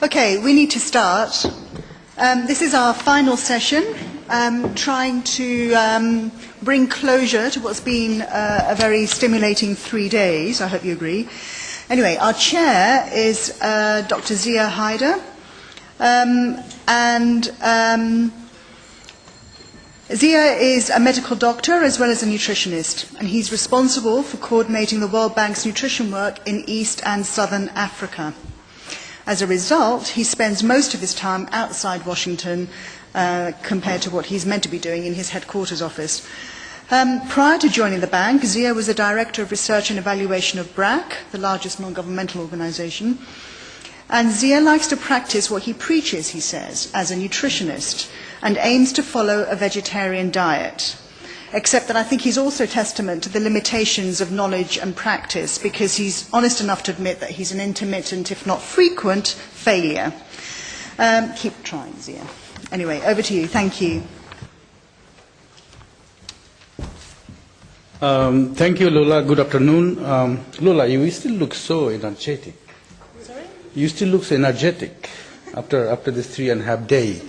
Okay, we need to start. This is our final session, trying to bring closure to what's been a very stimulating 3 days. I hope you agree. Anyway, our chair is Dr. Zia Haider, Zia is a medical doctor as well as a nutritionist, and he's responsible for coordinating the World Bank's nutrition work in East and Southern Africa. As a result, he spends most of his time outside Washington compared to what he's meant to be doing in his headquarters office. Prior to joining the bank, Zia was the Director of Research and Evaluation of BRAC, the largest non-governmental organization. And Zia likes to practice what he preaches, he says, as a nutritionist, and aims to follow a vegetarian diet. Except that I think he's also testament to the limitations of knowledge and practice, because he's honest enough to admit that he's an intermittent, if not frequent, failure. Keep trying, Zia. Anyway, over to you. Thank you. Thank you, Lola. Good afternoon. Lola, you still look so energetic. Sorry? You still look so energetic after this 3.5 days.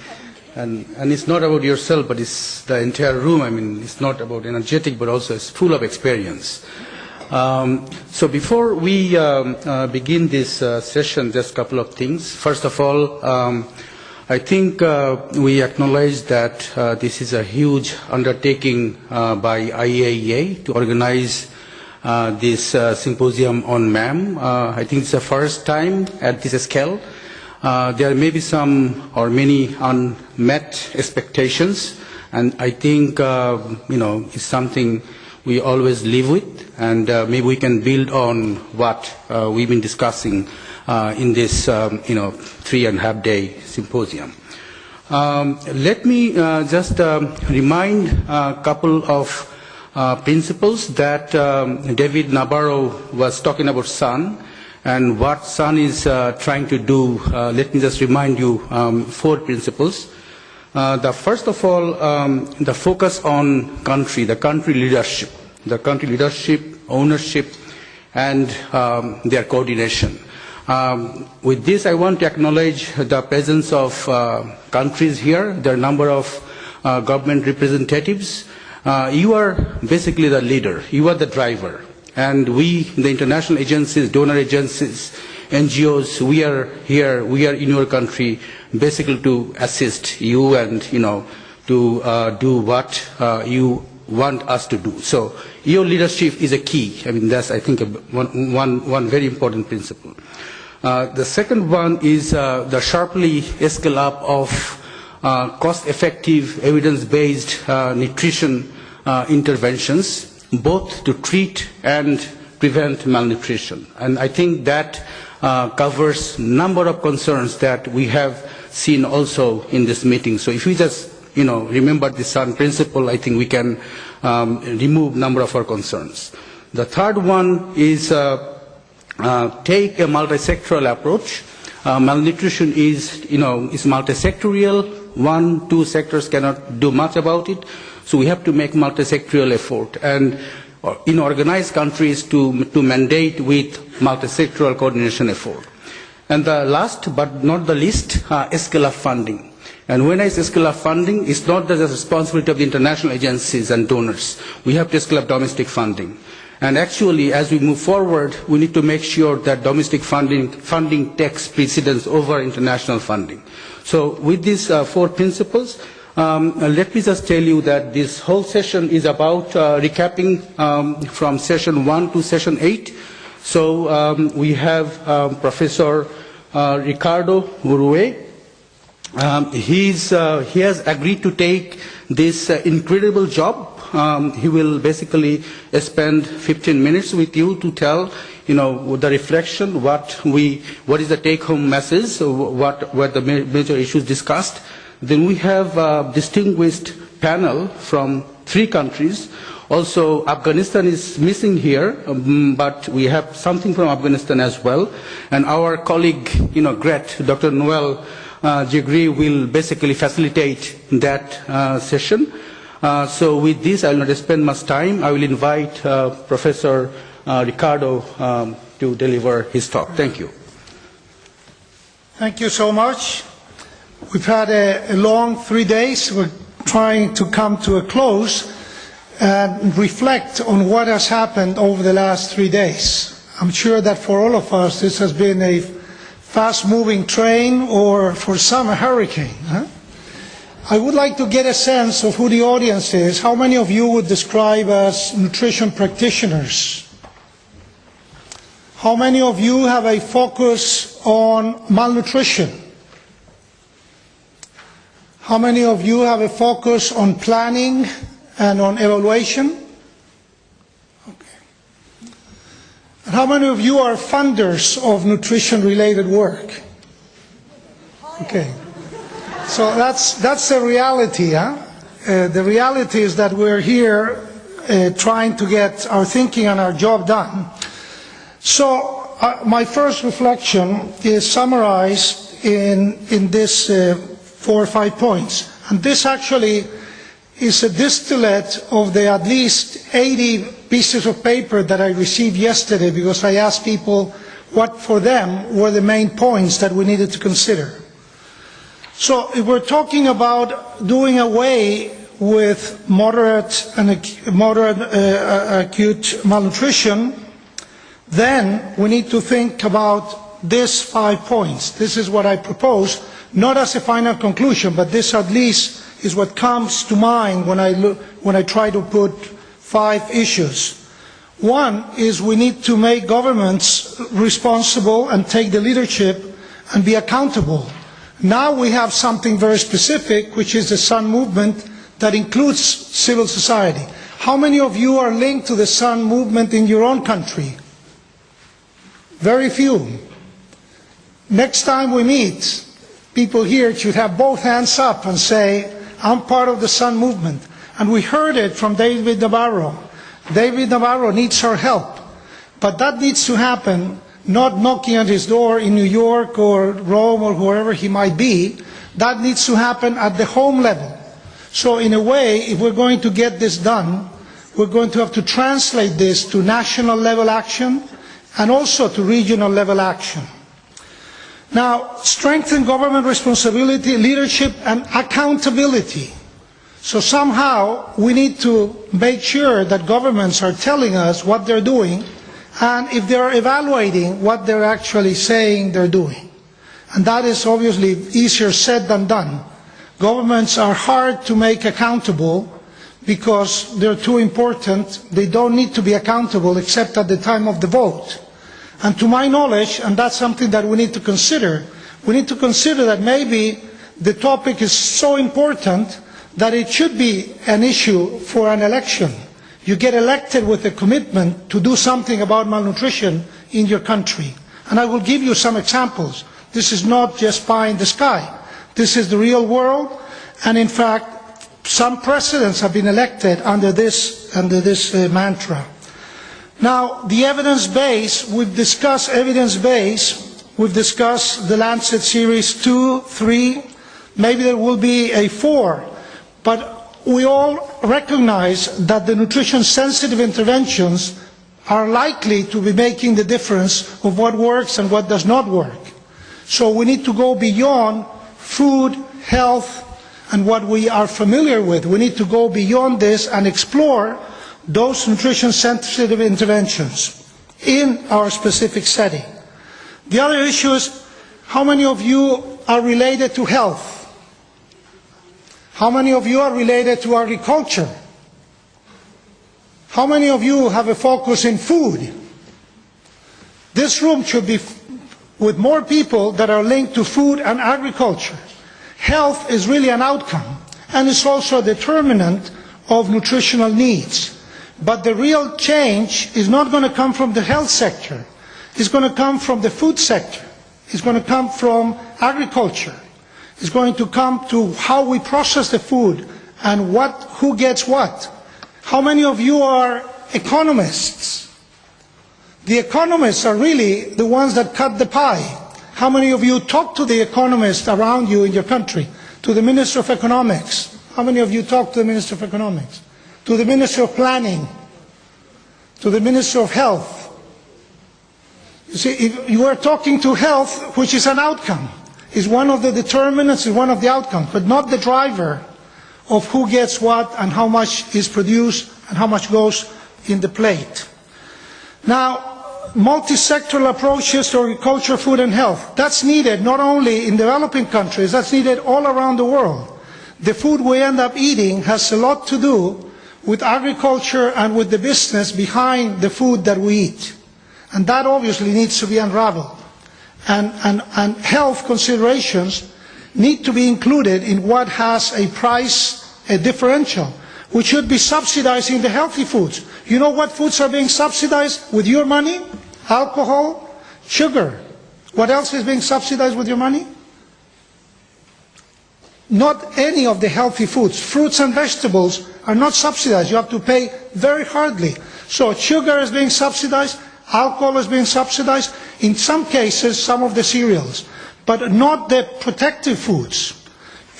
And it's not about yourself, but it's the entire room. I mean, it's not about energetic, but also it's full of experience. So before we begin this session, just a couple of things. First of all, I think we acknowledge that this is a huge undertaking by IAEA to organize this symposium on MAM. I think it's the first time at this scale. There may be some or many unmet expectations, and I think it's something we always live with, and maybe we can build on what we've been discussing in this 3.5 day symposium. Let me just remind a couple of principles that David Nabarro was talking about sun. And what Sun is trying to do, let me just remind you 4 principles. The first of all, the focus on the country leadership, ownership, and their coordination. With this, I want to acknowledge the presence of countries here. There are a number of government representatives. You are basically the leader. You are the driver. And we, the international agencies, donor agencies, NGOs, we are here, we are in your country, basically to assist you and, to do what you want us to do. So your leadership is a key. I mean, that's, I think, one very important principle. The second one is the sharply scale up of cost-effective, evidence-based nutrition interventions, both to treat and prevent malnutrition. And I think that covers a number of concerns that we have seen also in this meeting. So if we just, remember the SUN principle, I think we can remove a number of our concerns. The third one is take a multi-sectoral approach. Malnutrition is multi-sectorial. 1-2 sectors cannot do much about it. So we have to make multi-sectorial effort, and in organized countries to mandate with multi-sectoral coordination effort. And the last but not the least, scale of funding. And when I say scale of funding, it's not the responsibility of the international agencies and donors. We have to scale up domestic funding. And actually, as we move forward, we need to make sure that domestic funding takes precedence over international funding. So with these 4 principles, let me just tell you that this whole session is about recapping from session 1 to session 8. So we have Professor Ricardo Urue. He has agreed to take this incredible job. He will basically spend 15 minutes with you to tell, the reflection, what is the take-home message, what were the major issues discussed. Then we have a distinguished panel from 3 countries. Also, Afghanistan is missing here, but we have something from Afghanistan as well. And our colleague, Gret, Dr. Noel Jigri, will basically facilitate that session. So with this, I will not spend much time. I will invite Professor Ricardo to deliver his talk. Thank you. Thank you so much. We've had a long 3 days. We're trying to come to a close and reflect on what has happened over the last 3 days. I'm sure that for all of us this has been a fast-moving train, or for some a hurricane. I would like to get a sense of who the audience is. How many of you would describe as nutrition practitioners? How many of you have a focus on malnutrition? How many of you have a focus on planning and on evaluation? Okay. And how many of you are funders of nutrition-related work? Okay. So that's the reality. The reality is that we're here trying to get our thinking and our job done. So my first reflection is summarized in this 4 or 5 points. And this actually is a distillate of the at least 80 pieces of paper that I received yesterday, because I asked people what for them were the main points that we needed to consider. So if we're talking about doing away with moderate and acute malnutrition, then we need to think about these 5 points. This is what I propose, not as a final conclusion, but this at least is what comes to mind when I try to put 5 issues. One is we need to make governments responsible and take the leadership and be accountable. Now we have something very specific, which is the Sun movement that includes civil society. How many of you are linked to the Sun movement in your own country? Very few. Next time we meet, people here should have both hands up and say, I'm part of the Sun movement. And we heard it from David Navarro. David Navarro needs our help. But that needs to happen not knocking at his door in New York or Rome or wherever he might be. That needs to happen at the home level. So in a way, if we're going to get this done, we're going to have to translate this to national level action and also to regional level action. Now, strengthen government responsibility, leadership and accountability. So somehow we need to make sure that governments are telling us what they're doing, and if they're evaluating what they're actually saying they're doing. And that is obviously easier said than done. Governments are hard to make accountable because they're too important. They don't need to be accountable except at the time of the vote. And to my knowledge, and that's something that we need to consider that maybe the topic is so important that it should be an issue for an election. You get elected with a commitment to do something about malnutrition in your country. And I will give you some examples. This is not just pie in the sky. This is the real world. And in fact, some presidents have been elected under this mantra. Now, the evidence base, we've discussed evidence base. We've discussed the Lancet series 2, 3. Maybe there will be a 4. But we all recognize that the nutrition-sensitive interventions are likely to be making the difference of what works and what does not work. So we need to go beyond food, health, and what we are familiar with. We need to go beyond this and explore those nutrition-sensitive interventions in our specific setting. The other issue is, how many of you are related to health? How many of you are related to agriculture? How many of you have a focus in food? This room should be with more people that are linked to food and agriculture. Health is really an outcome, and it's also a determinant of nutritional needs. But the real change is not going to come from the health sector. It's going to come from the food sector. It's going to come from agriculture. It's going to come to how we process the food and who gets what. How many of you are economists? The economists are really the ones that cut the pie. How many of you talk to the economists around you in your country? To the Minister of Economics? How many of you talk to the Minister of Economics? To the Minister of Planning? To the Minister of Health? You see, if you are talking to health, which is an outcome. is one of the determinants, is one of the outcomes, but not the driver of who gets what and how much is produced and how much goes in the plate. Now, multi-sectoral approaches to agriculture, food and health, that's needed not only in developing countries, that's needed all around the world. The food we end up eating has a lot to do with agriculture and with the business behind the food that we eat. And that obviously needs to be unraveled. And health considerations need to be included in what has a price, a differential. We should be subsidizing the healthy foods. You know what foods are being subsidized with your money? Alcohol, sugar. What else is being subsidized with your money? Not any of the healthy foods. Fruits and vegetables are not subsidized. You have to pay very hardly. So sugar is being subsidized, alcohol is being subsidized, in some cases some of the cereals, but not the protective foods.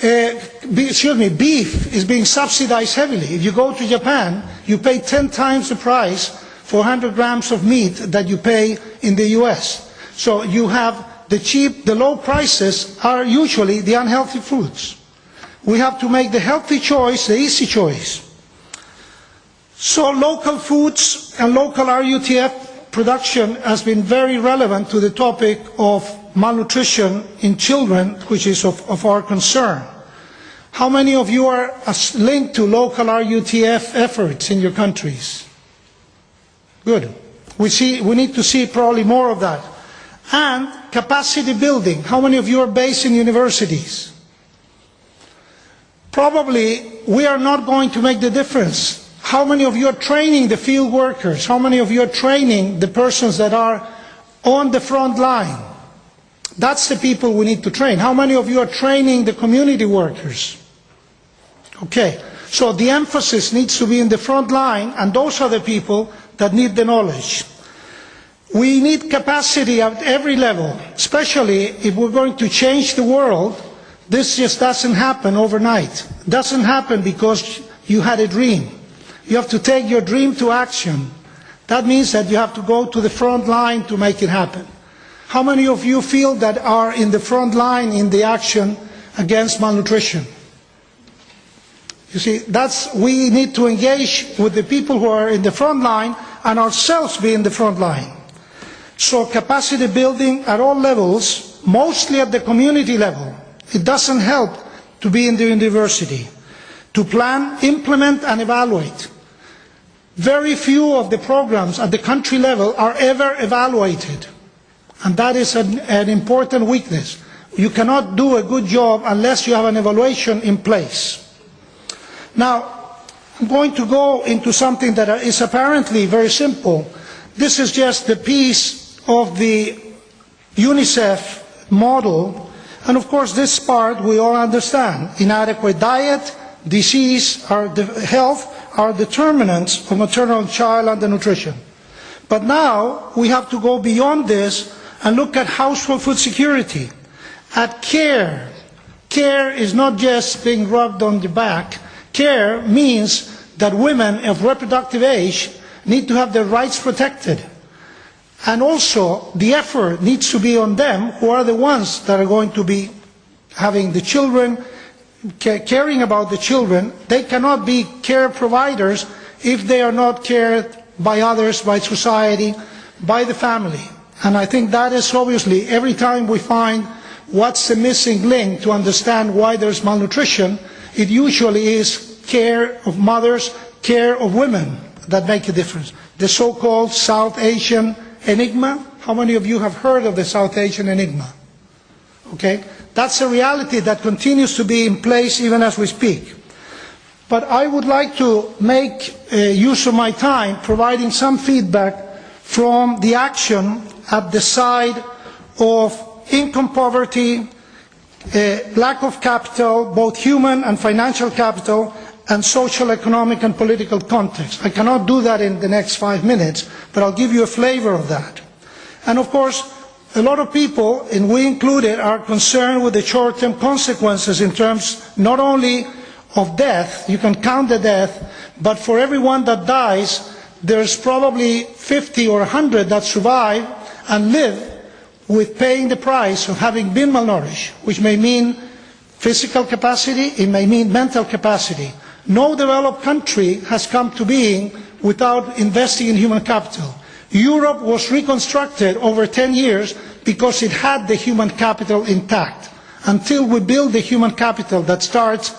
Beef is being subsidized heavily. If you go to Japan, you pay 10 times the price for 100 grams of meat that you pay in the US. So you have the low prices are usually the unhealthy foods. We have to make the healthy choice the easy choice. So local foods and local RUTF production has been very relevant to the topic of malnutrition in children, which is of our concern. How many of you are linked to local RUTF efforts in your countries? Good. We need to see probably more of that. And capacity building. How many of you are based in universities? Probably we are not going to make the difference. How many of you are training the field workers? How many of you are training the persons that are on the front line? That's the people we need to train. How many of you are training the community workers? Okay, so the emphasis needs to be in the front line, and those are the people that need the knowledge. We need capacity at every level, especially if we're going to change the world. This just doesn't happen overnight. It doesn't happen because you had a dream. You have to take your dream to action. That means that you have to go to the front line to make it happen. How many of you feel that are in the front line in the action against malnutrition? You see, we need to engage with the people who are in the front line and ourselves be in the front line. So capacity building at all levels, mostly at the community level. It doesn't help to be in the university. To plan, implement and evaluate. Very few of the programs at the country level are ever evaluated. And that is an important weakness. You cannot do a good job unless you have an evaluation in place. Now, I'm going to go into something that is apparently very simple. This is just the piece of the UNICEF model. And of course, this part we all understand. Inadequate diet, disease, health are determinants of maternal and child undernutrition. But now we have to go beyond this and look at household food security, at care. Care is not just being rubbed on the back. Care means that women of reproductive age need to have their rights protected. And also, the effort needs to be on them, who are the ones that are going to be having the children, caring about the children. They cannot be care providers if they are not cared by others, by society, by the family. And I think that is obviously, every time we find what's the missing link to understand why there's malnutrition, it usually is care of mothers, care of women that make a difference. The so-called South Asian enigma. How many of you have heard of the South Asian enigma? Okay? That's a reality that continues to be in place even as we speak. But I would like to make use of my time providing some feedback from the action at the side of income poverty, lack of capital, both human and financial capital, and social, economic and political context. I cannot do that in the next 5 minutes, but I'll give you a flavor of that. And of course, a lot of people, and we included, are concerned with the short-term consequences in terms not only of death, you can count the death, but for everyone that dies, there's probably 50 or 100 that survive and live with paying the price of having been malnourished, which may mean physical capacity, it may mean mental capacity. No developed country has come to being without investing in human capital. Europe was reconstructed over 10 years because it had the human capital intact. Until we build the human capital that starts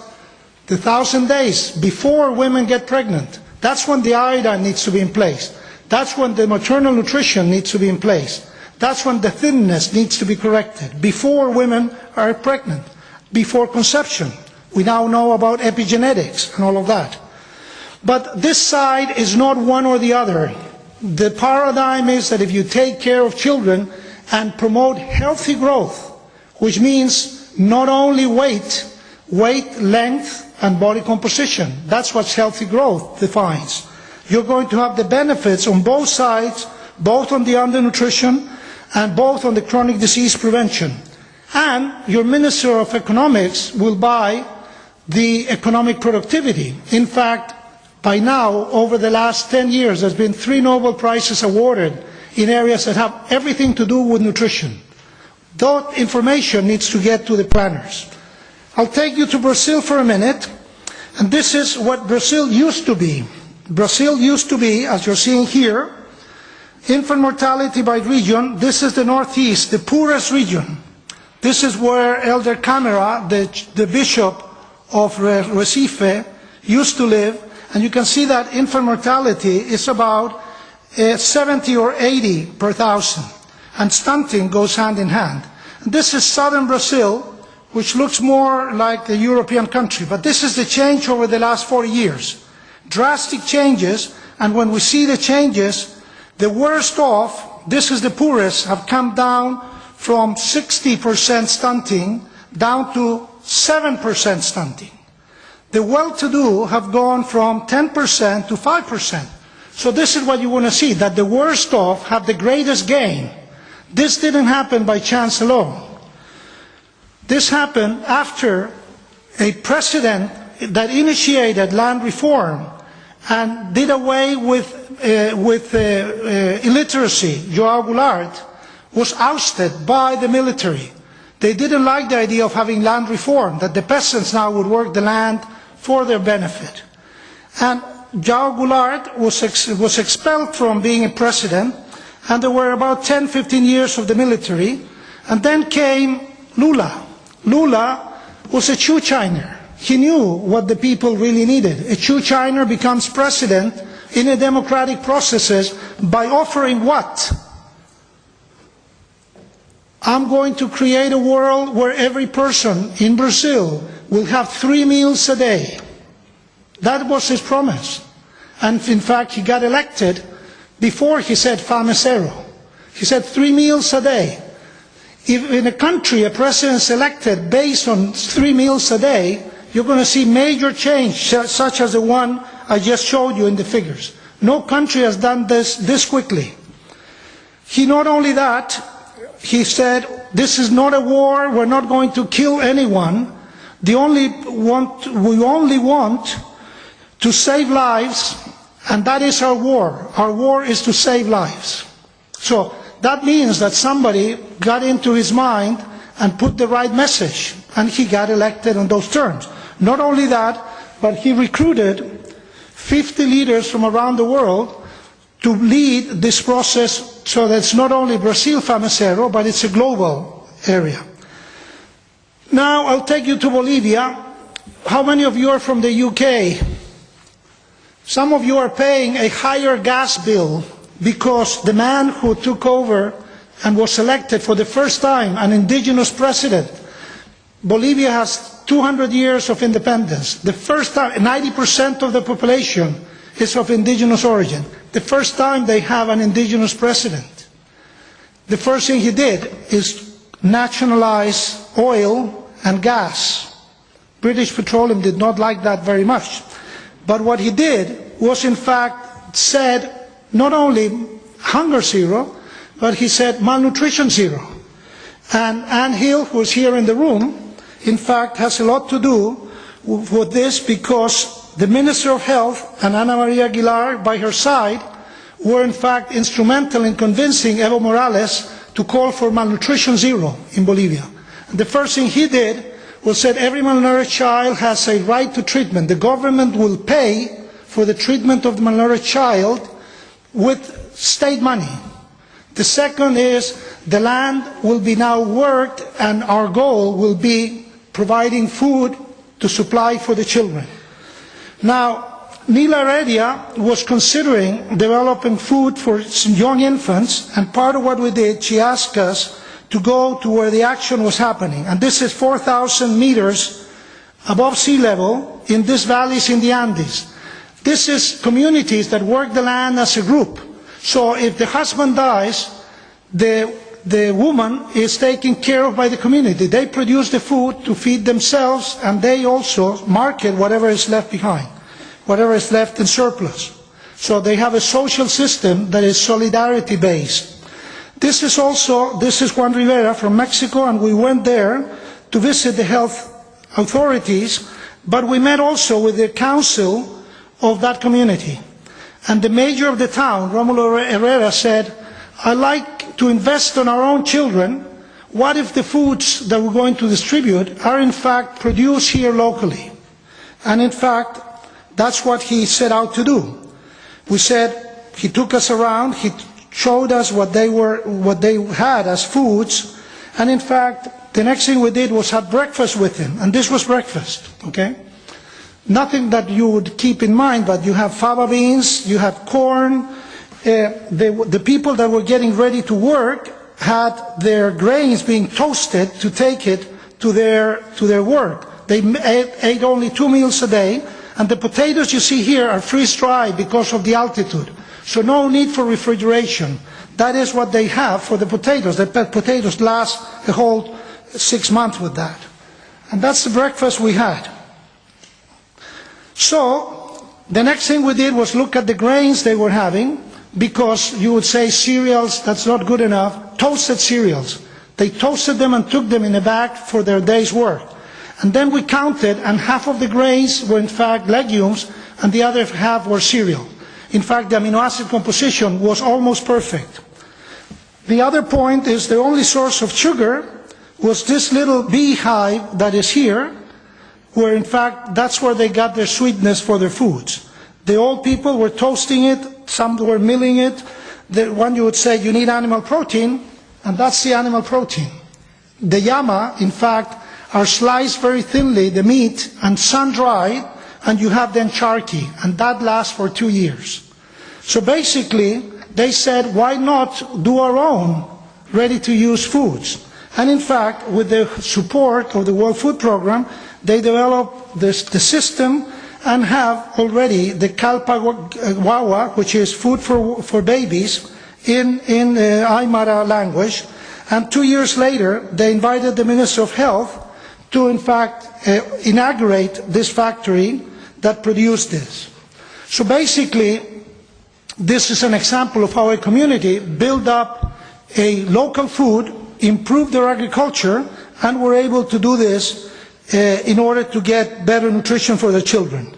the 1,000 days before women get pregnant, that's when the iodine needs to be in place. That's when the maternal nutrition needs to be in place. That's when the thinness needs to be corrected, before women are pregnant, before conception. We now know about epigenetics and all of that. But this side is not one or the other. The paradigm is that if you take care of children and promote healthy growth, which means not only weight, length, and body composition. That's what healthy growth defines. You're going to have the benefits on both sides, both on the undernutrition and both on the chronic disease prevention. And your Minister of Economics will buy the economic productivity. In fact, by now, over the last 10 years, there's been 3 Nobel Prizes awarded in areas that have everything to do with nutrition. That information needs to get to the planners. I'll take you to Brazil for a minute, and this is what Brazil used to be. Brazil used to be, as you're seeing here, infant mortality by region. This is the Northeast, the poorest region. This is where Elder Câmara, the bishop of Recife, used to live, and you can see that infant mortality is about 70 or 80 per thousand, and stunting goes hand in hand. And this is southern Brazil, which looks more like a European country, but this is the change over the last 40 years. Drastic changes, and when we see the changes, the worst off, this is the poorest, have come down from 60% stunting down to 7% stunting. The well-to-do have gone from 10% to 5%. So this is what you want to see, that the worst off have the greatest gain. This didn't happen by chance alone. This happened after a president that initiated land reform and did away with illiteracy, João Goulart, was ousted by the military. They didn't like the idea of having land reform, that the peasants now would work the land for their benefit. And João Goulart was expelled from being a president, and there were about 10-15 years of the military, and then came Lula. Lula was a Chu-Chiner. He knew what the people really needed. A Chu-Chiner becomes president in a democratic processes by offering what? I'm going to create a world where every person in Brazil will have 3 meals a day. That was his promise. And in fact, he got elected before he said fame zero. He said 3 meals a day. If in a country a president is elected based on 3 meals a day, you're going to see major change, such as the one I just showed you in the figures. No country has done this quickly. He not only that, he said, this is not a war, we're not going to kill anyone. We only want to save lives, and that is our war. Our war is to save lives. So that means that somebody got into his mind and put the right message, and he got elected on those terms. Not only that, but he recruited 50 leaders from around the world to lead this process, so that it's not only Brazil fame zero, but it's a global area. Now I'll take you to Bolivia. How many of you are from the UK? Some of you are paying a higher gas bill because the man who took over and was elected for the first time, an indigenous president. Bolivia has 200 years of independence. The first time, 90% of the population is of indigenous origin. The first time they have an indigenous president. The first thing he did is nationalize oil and gas. British Petroleum did not like that very much. But what he did was in fact said not only hunger zero, but he said malnutrition zero. And Anne Hill, who is here in the room, in fact has a lot to do with this, because the Minister of Health and Ana Maria Aguilar by her side were in fact instrumental in convincing Evo Morales to call for malnutrition zero in Bolivia. And the first thing he did was said every malnourished child has a right to treatment. The government will pay for the treatment of the malnourished child with state money. The second is the land will be now worked, and our goal will be providing food to supply for the children. Now, Nila Heredia was considering developing food for young infants, and part of what we did, she asked us to go to where the action was happening. And this is 4,000 meters above sea level in these valleys in the Andes. This is communities that work the land as a group. So if the husband dies, the woman is taken care of by the community. They produce the food to feed themselves, and they also market whatever is left behind, whatever is left in surplus. So they have a social system that is solidarity based. This is Juan Rivera from Mexico, and we went there to visit the health authorities, but we met also with the council of that community. And the mayor of the town, Romulo Herrera, said, "I like to invest in our own children. What if the foods that we're going to distribute are in fact produced here locally?" And in fact, that's what he set out to do. He took us around, he showed us what they had as foods, and in fact, the next thing we did was have breakfast with him, and this was breakfast, okay? Nothing that you would keep in mind, but you have fava beans, you have corn. The people that were getting ready to work had their grains being toasted to take it to their work. They ate only 2 meals a day, and the potatoes you see here are freeze-dried because of the altitude. So no need for refrigeration. That is what they have for the potatoes. The potatoes last a whole 6 months with that. And that's the breakfast we had. So the next thing we did was look at the grains they were having, because you would say cereals, that's not good enough. Toasted cereals. They toasted them and took them in a bag for their day's work. And then we counted, and half of the grains were in fact legumes, and the other half were cereal. In fact, the amino acid composition was almost perfect. The other point is the only source of sugar was this little beehive that is here, where in fact that's where they got their sweetness for their foods. The old people were toasting it, some were milling it. The one you would say you need animal protein, and that's the animal protein. The llama, in fact, are sliced very thinly, the meat, and sun-dried, and you have then charqui, and that lasts for 2 years. So basically, they said, why not do our own ready-to-use foods? And in fact, with the support of the World Food Programme, they developed the system and have already the Kalpa Guagua, which is food for babies in Aymara language. And 2 years later, they invited the Minister of Health to, in fact, inaugurate this factory that produced this. So basically, this is an example of how a community built up a local food, improved their agriculture, and were able to do this in order to get better nutrition for their children.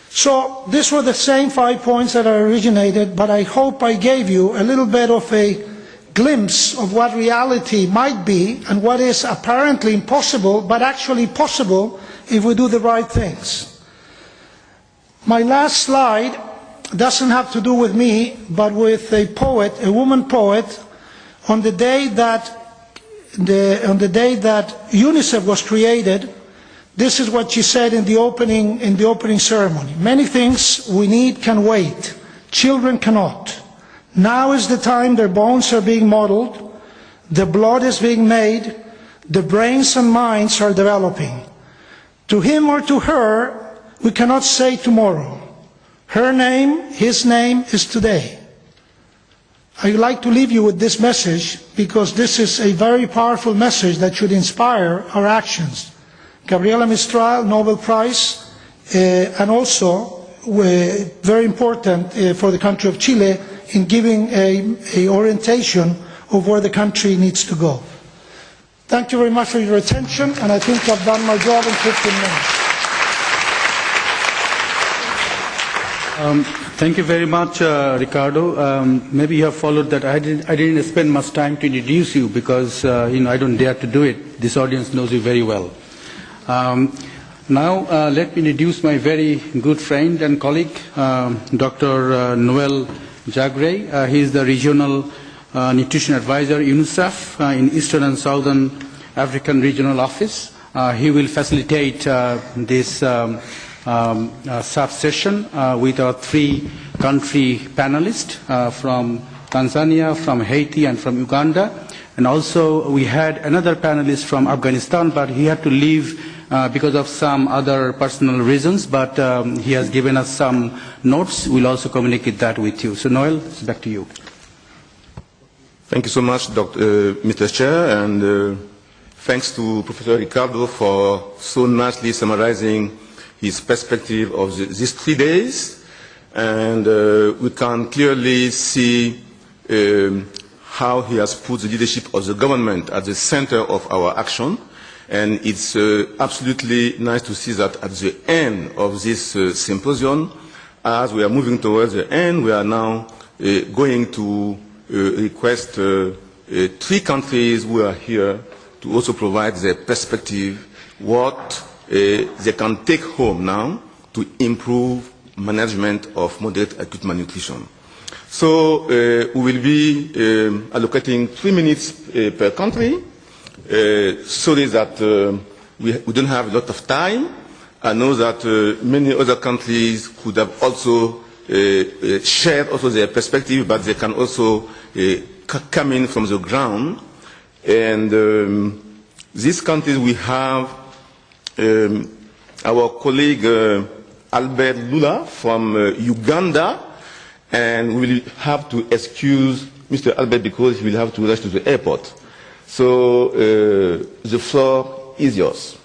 So these were the same 5 points that I originated, but I hope I gave you a little bit of a glimpse of what reality might be and what is apparently impossible, but actually possible if we do the right things. My last slide doesn't have to do with me, but with a poet, a woman poet, on the day that UNICEF was created. This is what she said in the opening ceremony. Many things we need can wait. Children cannot. Now is the time their bones are being modeled, the blood is being made, the brains and minds are developing. To him or to her, we cannot say tomorrow. Her name, his name is today. I would like to leave you with this message, because this is a very powerful message that should inspire our actions. Gabriela Mistral, Nobel Prize, and also very important for the country of Chile in giving an orientation of where the country needs to go. Thank you very much for your attention, and I think I've done my job in 15 minutes. Thank you very much, Ricardo. Maybe you have followed that. I didn't spend much time to introduce you because I don't dare to do it. This audience knows you very well. Now, let me introduce my very good friend and colleague, Dr. Noel Jagre. He is the Regional Nutrition Advisor, UNICEF, in Eastern and Southern African Regional Office. He will facilitate this sub-session with our 3 country panelists from Tanzania, from Haiti, and from Uganda. And also, we had another panelist from Afghanistan, but he had to leave because of some other personal reasons, but he has given us some notes. We'll also communicate that with you. So, Noel, it's back to you. Thank you so much, Mr. Chair, and thanks to Professor Ricardo for so nicely summarizing his perspective of these 3 days. And we can clearly see how he has put the leadership of the government at the center of our action. And it's absolutely nice to see that at the end of this symposium, as we are moving towards the end, we are now going to request 3 countries who are here to also provide their perspective, what they can take home now to improve management of moderate acute malnutrition. So we will be allocating 3 minutes per country. Sorry that we don't have a lot of time. I know that many other countries could have also shared also their perspective, but they can also come in from the ground. And these countries, we have our colleague Albert Lula from Uganda, and we will have to excuse Mr. Albert because he will have to rush to the airport. So the floor is yours.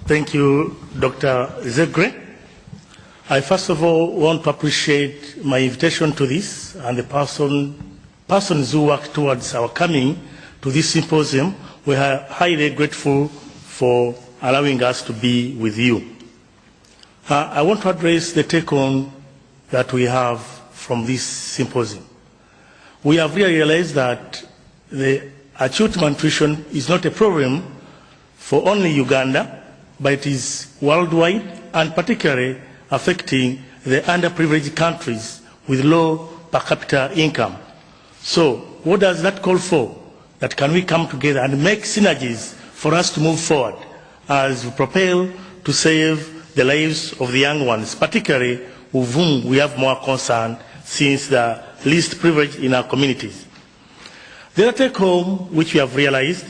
Thank you, Dr. Zegre. I first of all want to appreciate my invitation to this and the persons who work towards our coming to this symposium. We are highly grateful for allowing us to be with you. I want to address the take-home that we have from this symposium. We have realized that the acute malnutrition is not a problem for only Uganda, but it is worldwide and particularly affecting the underprivileged countries with low per capita income. So what does that call for? That can we come together and make synergies for us to move forward as we propel to save the lives of the young ones, particularly with whom we have more concern since the least privileged in our communities. The other take-home which we have realized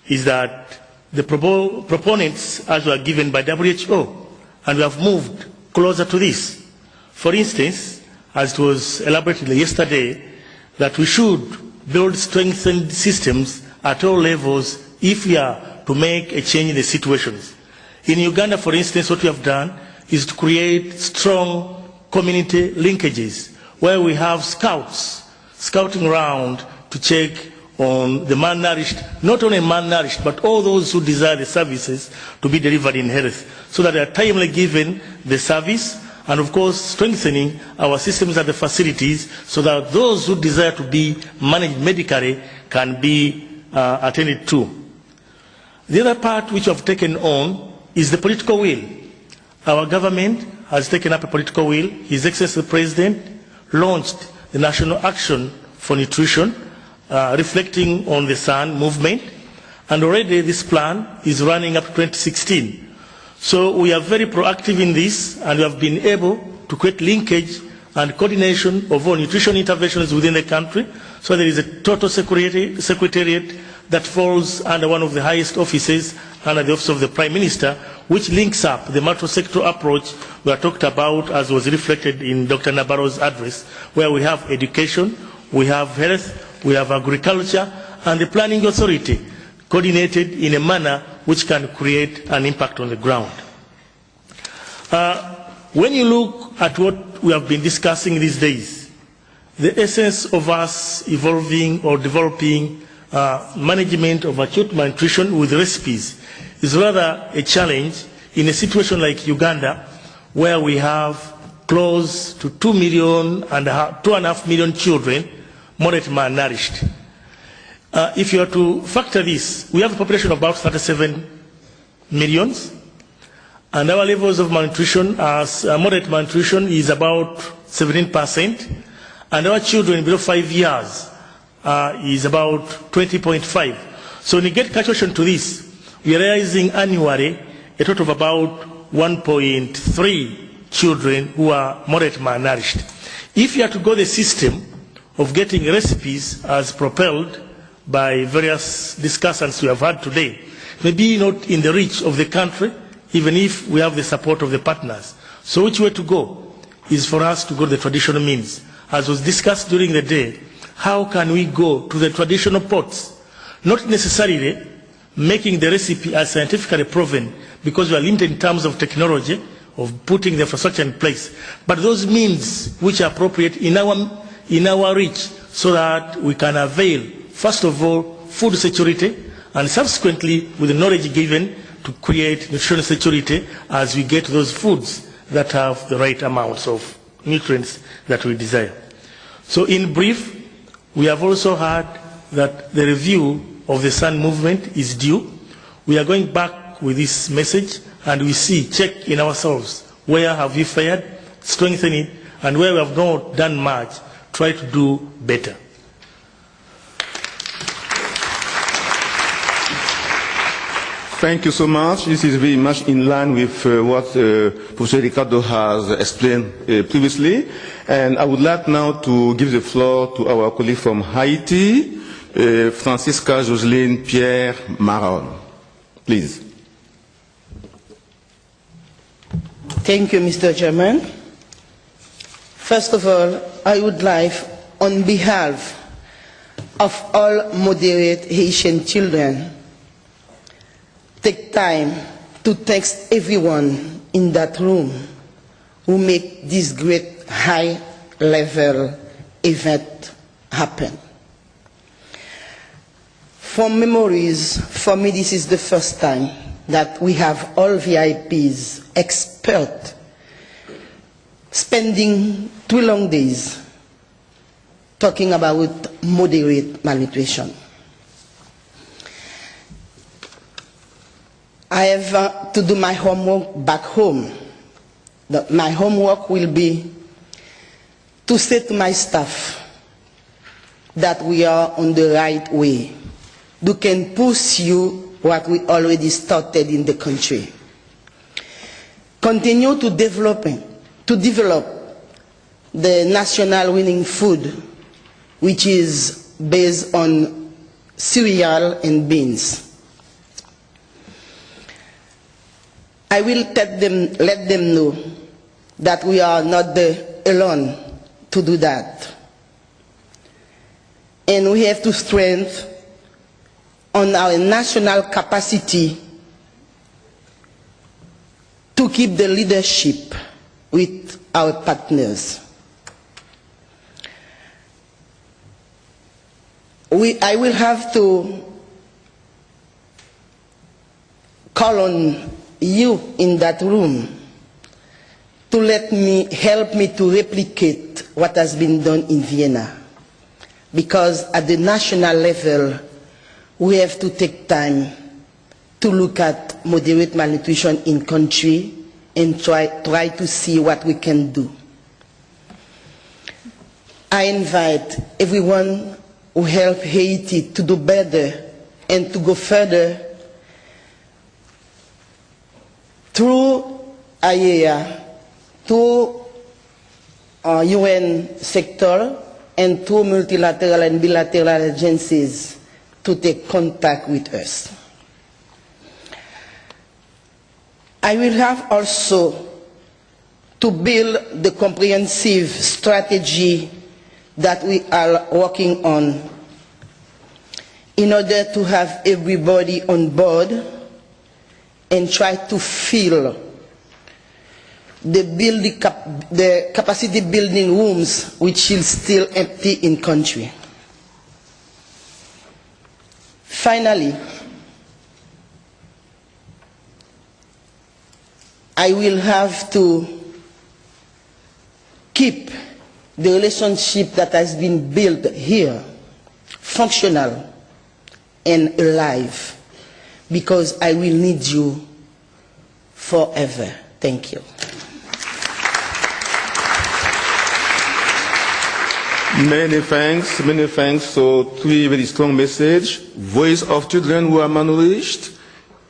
is that the proponents, as were given by WHO, and we have moved closer to this. For instance, as it was elaborated yesterday, that we should build strengthened systems at all levels if we are to make a change in the situations. In Uganda, for instance, what we have done is to create strong community linkages where we have scouts scouting around to check on the malnourished, not only malnourished, but all those who desire the services to be delivered in health, so that they are timely given the service, and of course strengthening our systems at the facilities so that those who desire to be managed medically can be attended to. The other part which we have taken on is the political will. Our government has taken up a political will. His Excellency the President launched the National Action for Nutrition, reflecting on the SAN movement, and already this plan is running up to 2016. So we are very proactive in this, and we have been able to create linkage and coordination of all nutrition interventions within the country, so there is a total secretariat that falls under one of the highest offices, under the Office of the Prime Minister, which links up the multi-sector approach we are talked about, as was reflected in Dr. Nabaro's address, where we have education, we have health, we have agriculture, and the planning authority coordinated in a manner which can create an impact on the ground. When you look at what we have been discussing these days, the essence of us evolving or developing management of acute malnutrition with recipes is rather a challenge in a situation like Uganda, where we have close to 2.5 million children moderately malnourished. If you are to factor this, we have a population of about 37 millions, and our levels of malnutrition, as moderate malnutrition, is about 17%, and our children below 5 years is about 20.5. So when you get calculation to this, we are realizing annually a total of about 1.3 children who are moderately malnourished. If you are to go the system of getting recipes as propelled by various discussants we have had today, maybe not in the reach of the country, even if we have the support of the partners. So which way to go is for us to go the traditional means. As was discussed during the day, how can we go to the traditional pots, not necessarily making the recipe as scientifically proven, because we are limited in terms of technology, of putting the infrastructure in place, but those means which are appropriate in our reach, so that we can avail, first of all, food security, and subsequently, with the knowledge given, to create nutritional security as we get those foods that have the right amounts of nutrients that we desire. So in brief, we have also heard that the review of the Sun movement is due. We are going back with this message, and we check in ourselves, where have we failed, strengthen it, and where we have not done much, try to do better. Thank you so much. This is very much in line with what Professor Ricardo has explained previously. And I would like now to give the floor to our colleague from Haiti, Francisca Joseline Pierre Maron. Please. Thank you, Mr. Chairman. First of all, I would like, on behalf of all moderate Haitian children, take time to thank everyone in that room who make this great high-level event happen. From memories, for me this is the first time that we have all VIPs, experts, spending 2 long days talking about moderate malnutrition. I have to do my homework back home. My homework will be to say to my staff that we are on the right way. We can pursue what we already started in the country. Continue to develop the national winning food, which is based on cereal and beans. I will let them know that we are not alone to do that. And we have to strengthen on our national capacity to keep the leadership with our partners. I will have to call on you in that room to help me to replicate what has been done in Vienna. Because at the national level, we have to take time to look at moderate malnutrition in country and try to see what we can do. I invite everyone who helped Haiti to do better and to go further through IAEA, through UN sector, and through multilateral and bilateral agencies to take contact with us. I will have also to build the comprehensive strategy that we are working on in order to have everybody on board and try to fill the capacity building rooms which is still empty in country. Finally, I will have to the relationship that has been built here functional and alive, because I will need you forever. Thank you. Many thanks, many thanks. So three very strong message: voice of children who are malnourished,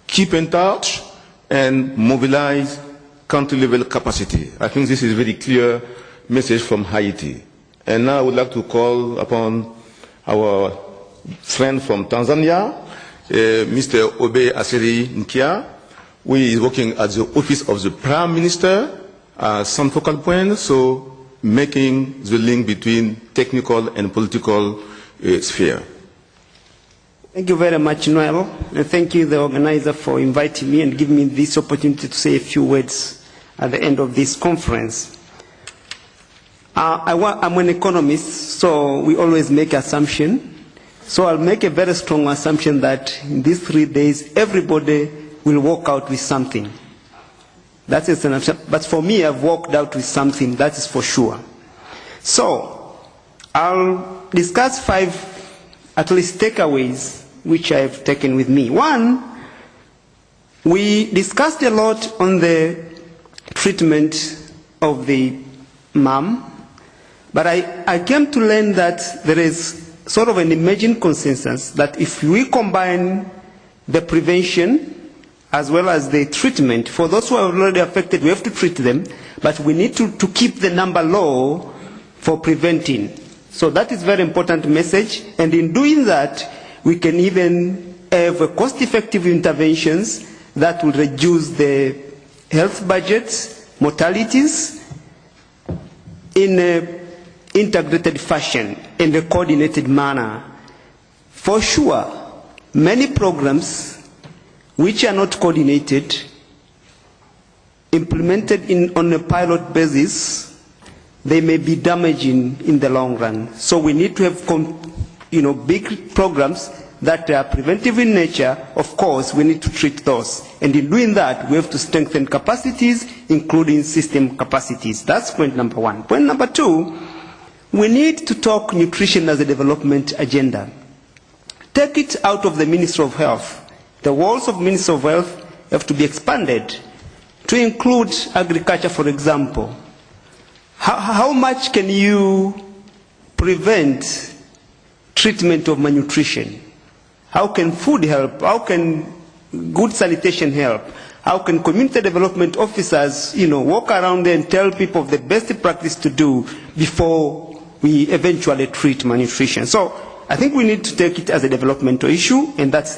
keep in touch, and mobilize country-level capacity. I think this is a very clear message from Haiti. And now I would like to call upon our friend from Tanzania, Mr. Obe Asiri Nkia, who is working at the office of the Prime Minister, some focal point, so making the link between technical and political sphere. Thank you very much, Noel, and thank you, the organizer, for inviting me and giving me this opportunity to say a few words at the end of this conference. I'm an economist, so we always make assumptions. So I'll make a very strong assumption that in these 3 days, everybody will walk out with something. That is an assumption. But for me, I've walked out with something, that is for sure. So I'll discuss 5, at least, takeaways which I've taken with me. One, we discussed a lot on the treatment of the MAM, but I came to learn that there is sort of an emerging consensus that if we combine the prevention as well as the treatment, for those who are already affected, we have to treat them, but we need to keep the number low for preventing. So that is a very important message, and in doing that, we can even have cost-effective interventions that will reduce the health budgets, mortalities, in an integrated fashion, in a coordinated manner. For sure, many programs which are not coordinated, implemented on a pilot basis, they may be damaging in the long run. So we need to have big programs that are preventive in nature. Of course, we need to treat those. And in doing that, we have to strengthen capacities, including system capacities. That's point number one. Point number two, we need to talk nutrition as a development agenda. Take it out of the Ministry of Health. The walls of Ministry of Health have to be expanded to include agriculture, for example. How much can you prevent treatment of malnutrition? How can food help? How can good sanitation help? How can community development officers, walk around there and tell people the best practice to do before we eventually treat malnutrition? So I think we need to take it as a developmental issue, and that's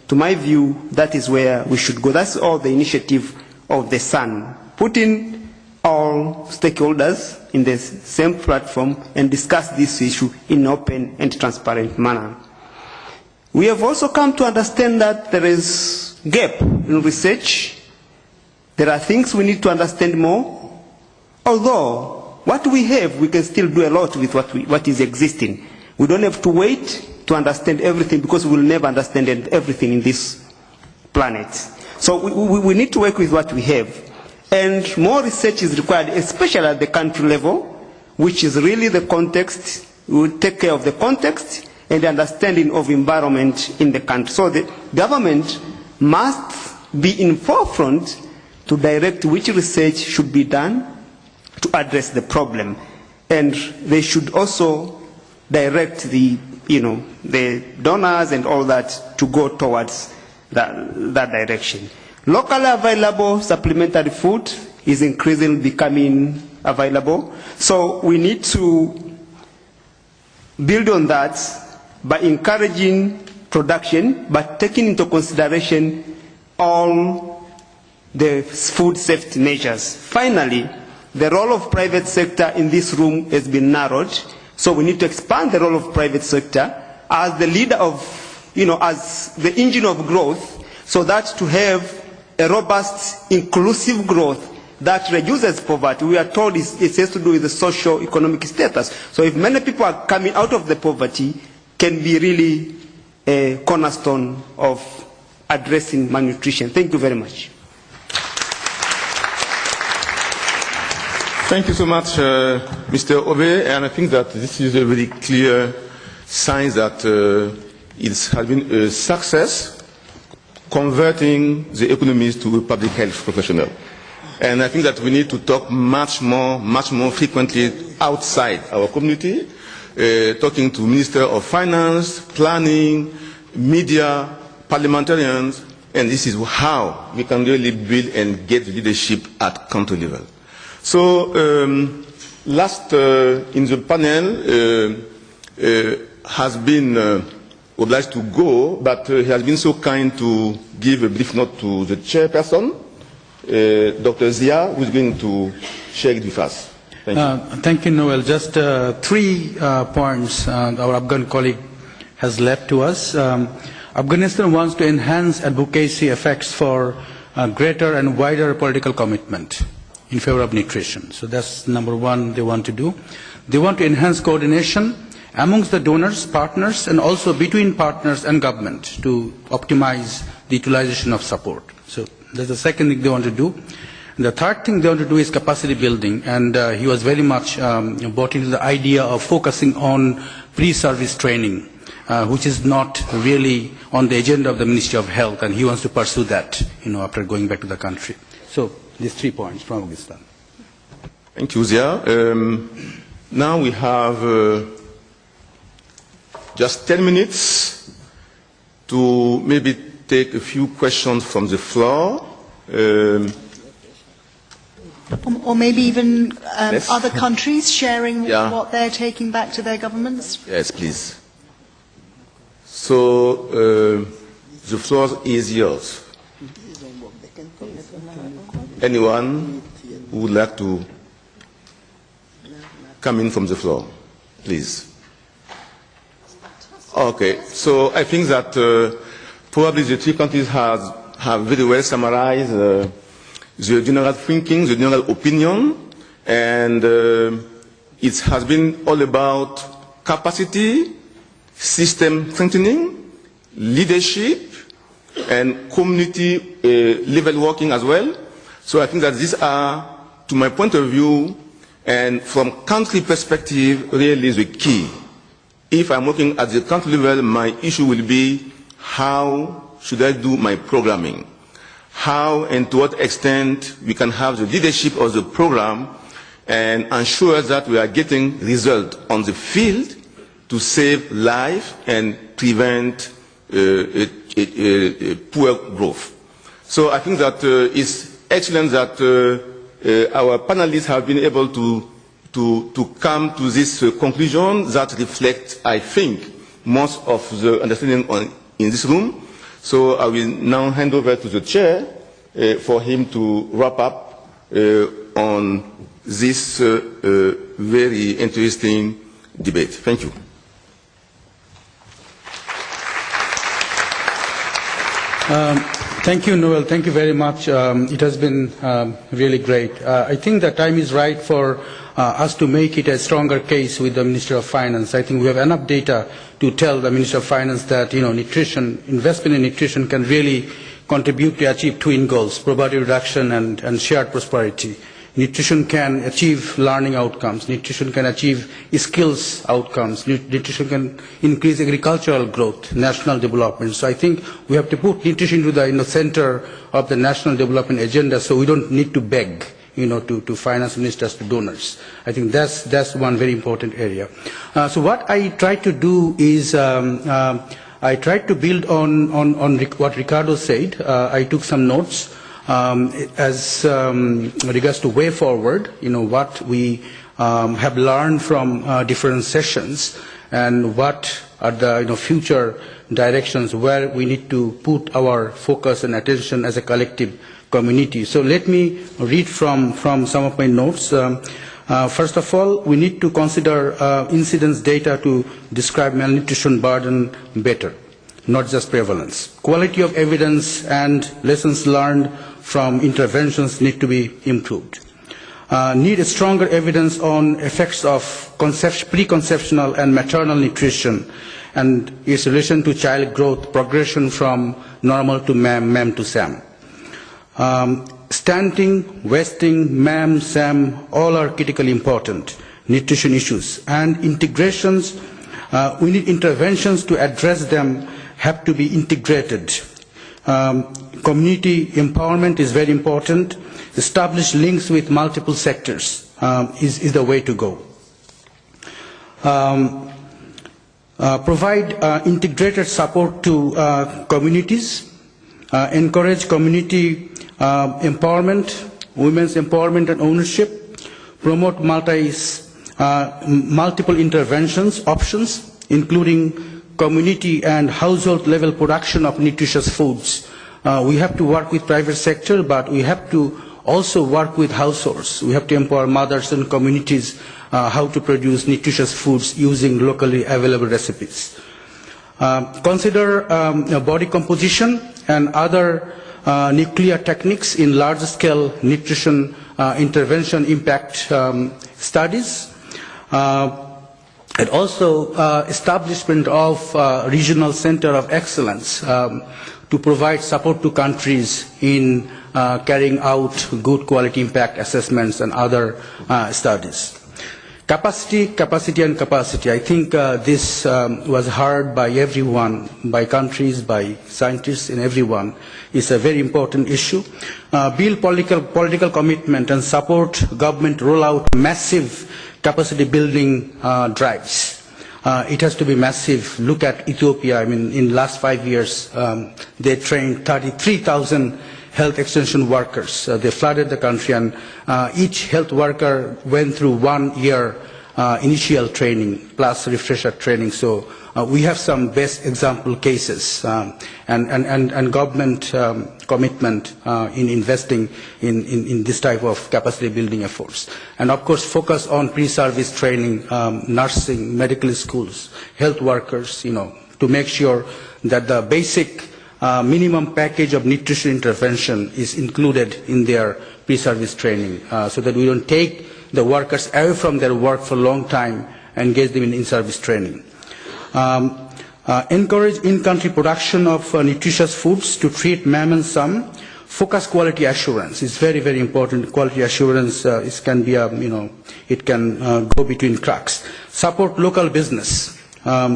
to my view, that is where we should go. That's all the initiative of the SUN. Putting all stakeholders in the same platform and discuss this issue in an open and transparent manner. We have also come to understand that there is a gap in research. There are things we need to understand more. Although, what we have, we can still do a lot with what is existing. We don't have to wait to understand everything, because we will never understand everything in this planet. So we need to work with what we have. And more research is required, especially at the country level, which is really the context. We will take care of the context and the understanding of environment in the country. So the government must be in forefront to direct which research should be done to address the problem. And they should also direct the donors and all that to go towards that direction. Locally available supplementary food is increasingly becoming available. So we need to build on that by encouraging production, but taking into consideration all the food safety measures. Finally, the role of private sector in this room has been narrowed. So we need to expand the role of private sector as the leader of, as the engine of growth, so that to have a robust, inclusive growth that reduces poverty. We are told it has to do with the socio-economic status. So if many people are coming out of the poverty, can be really a cornerstone of addressing malnutrition. Thank you very much. Thank you so much, Mr. Obe, and I think that this is a very clear sign that it has been a success converting the economist to a public health professional. And I think that we need to talk much more frequently outside our community, talking to Minister of Finance, planning, media, parliamentarians, and this is how we can really build and get leadership at country level. So, last in the panel has been obliged to go, but he has been so kind to give a brief note to the chairperson, Dr. Zia, who is going to share it with us. Thank you. Thank you, Noel. Just 3 points our Afghan colleague has left to us. Afghanistan wants to enhance advocacy effects for greater and wider political commitment in favor of nutrition. So that's number 1 they want to do. They want to enhance coordination amongst the donors, partners, and also between partners and government to optimize the utilization of support. So that's the second thing they want to do. And the third thing they want to do is capacity building, and he was very much bought into the idea of focusing on pre-service training, which is not really on the agenda of the Ministry of Health, and he wants to pursue that, after going back to the country. So these 3 points from Afghanistan. Thank you, Zia. Now we have just 10 minutes to maybe take a few questions from the floor. Or maybe even Yes. other countries sharing Yeah. what they're taking back to their governments. Yes, please. So the floor is yours. Anyone who would like to come in from the floor, please. Okay, so I think that probably the 3 countries have very well summarized the general thinking, the general opinion, and it has been all about capacity, system strengthening, leadership, and community level working as well. So I think that these are, to my point of view, and from country perspective, really the key. If I'm working at the country level, my issue will be how should I do my programming? How and to what extent we can have the leadership of the program and ensure that we are getting results on the field to save life and prevent poor growth. So I think that it's excellent that our panelists have been able to come to this conclusion that reflects, I think, most of the understanding in this room. So I will now hand over to the chair for him to wrap up on this very interesting debate. Thank you. Thank you, Noel. Thank you very much. It has been really great. I think the time is right for us to make it a stronger case with the Minister of Finance. I think we have enough data to tell the Minister of Finance that nutrition, investment in nutrition can really contribute to achieve twin goals, poverty reduction and shared prosperity. Nutrition can achieve learning outcomes. Nutrition can achieve skills outcomes. Nutrition can increase agricultural growth, national development. So I think we have to put nutrition to the center of the national development agenda, so we don't need to beg, to finance ministers, to donors. I think that's one very important area. So what I try to do is I tried to build on what Ricardo said. I took some notes. As regards to way forward, what we have learned from different sessions and what are the future directions where we need to put our focus and attention as a collective community. So let me read from some of my notes. First of all, we need to consider incidence data to describe malnutrition burden better, not just prevalence. Quality of evidence and lessons learned from interventions need to be improved. Need a stronger evidence on effects of preconceptional and maternal nutrition and its relation to child growth, progression from normal to MAM, MAM to SAM. Stunting, wasting, MAM, SAM, all are critically important nutrition issues. And integrations, we need interventions to address them have to be integrated. Community empowerment is very important. Establish links with multiple sectors is the way to go. Provide integrated support to communities. Encourage community empowerment, women's empowerment and ownership. Promote multiple interventions options, including community and household level production of nutritious foods. We have to work with private sector, but we have to also work with households. We have to empower mothers and communities how to produce nutritious foods using locally available recipes. Consider body composition and other nuclear techniques in large-scale nutrition intervention impact studies. And also establishment of regional center of excellence to provide support to countries in carrying out good quality impact assessments and other studies. Capacity. I think this was heard by everyone, by countries, by scientists, and everyone. It's a very important issue. Build political commitment and support government roll out massive capacity building drives. It has to be massive. Look at Ethiopia. I mean, in the last 5 years, they trained 33,000 health extension workers. They flooded the country, and each health worker went through 1 year initial training plus refresher training. So we have some best example cases and government commitment in investing in this type of capacity building efforts. And of course focus on pre-service training, nursing, medical schools, health workers, to make sure that the basic minimum package of nutrition intervention is included in their pre-service training so that we don't take the workers away from their work for a long time and engage them in in-service training. Encourage in-country production of nutritious foods to treat MAM and SAM. Focus quality assurance is very, very important. Quality assurance can be it can go between cracks. Support local business.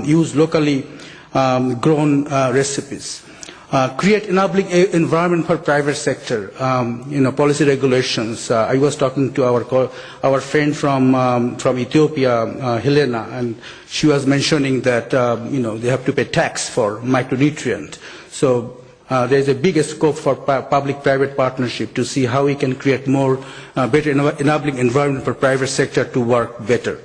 Use locally grown recipes. Create enabling environment for private sector, policy regulations. I was talking to our friend from Ethiopia, Helena, and she was mentioning that they have to pay tax for micronutrient. So there is a big scope for public-private partnership to see how we can create more better enabling environment for private sector to work better.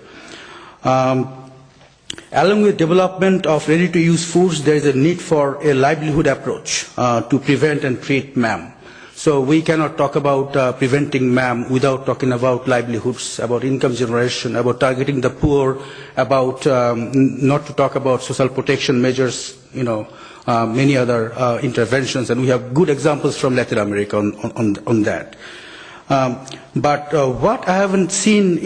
Along with development of ready-to-use foods, there is a need for a livelihood approach to prevent and treat MAM. So we cannot talk about preventing MAM without talking about livelihoods, about income generation, about targeting the poor, about not to talk about social protection measures, many other interventions, and we have good examples from Latin America on that. But what I haven't seen